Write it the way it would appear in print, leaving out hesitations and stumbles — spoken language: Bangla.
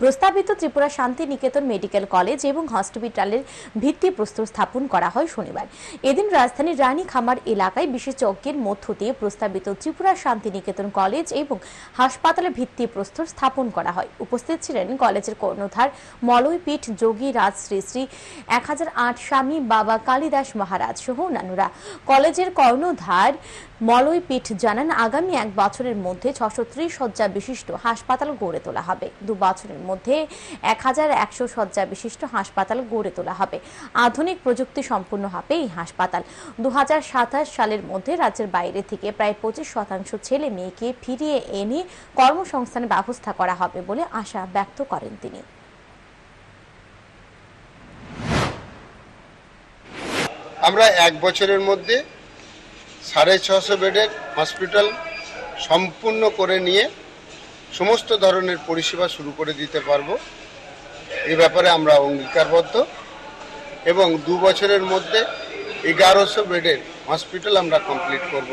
প্রস্তাবিত ত্রিপুরা শান্তি নিকেতন মেডিকেল কলেজ এবং হসপিটালের ভিত্তিপ্রস্তর স্থাপন করা হয় শনিবার। এদিন রাজধানীর রানী খামার এলাকায় বিশেষজ্ঞের মধ্য দিয়ে প্রস্তাবিত ত্রিপুরা শান্তি নিকেতন কলেজ এবং হাসপাতালের ভিত্তিপ্রস্তর স্থাপন করা হয়। উপস্থিত ছিলেন কলেজের কর্ণধার মলয়পীঠ যোগী রাজ শ্রী শ্রী 1008 স্বামী বাবা কালিদাস মহারাজ সহ অন্যান্যরা। কলেজের কর্ণধার মলয়পীঠ জানান, আগামী 1 বছরের মধ্যে 630 শয্যা বিশিষ্ট হাসপাতাল গড়ে তোলা হবে। 2 বছরের মধ্যে 1100 শয্যা বিশিষ্ট হাসপাতাল গড়ে তোলা হবে। আধুনিক প্রযুক্তি সম্পন্ন হবে এই হাসপাতাল। 2027 সালের মধ্যে রাজ্যের বাইরে থেকে প্রায় 25% ছেলে মেয়েকে ফিরিয়ে এনে কর্মসংস্থানের ব্যবস্থা করা হবে বলে আশা ব্যক্ত করেন তিনি। আমরা 1 বছরের মধ্যে 650 বেডের হসপিটাল সম্পূর্ণ করে নিয়ে সমস্ত ধরনের পরিষেবা শুরু করে দিতে পারবো। এই ব্যাপারে আমরা অঙ্গীকারবদ্ধ এবং 2 বছরের মধ্যে 1100 বেডের হসপিটাল আমরা কমপ্লিট করব।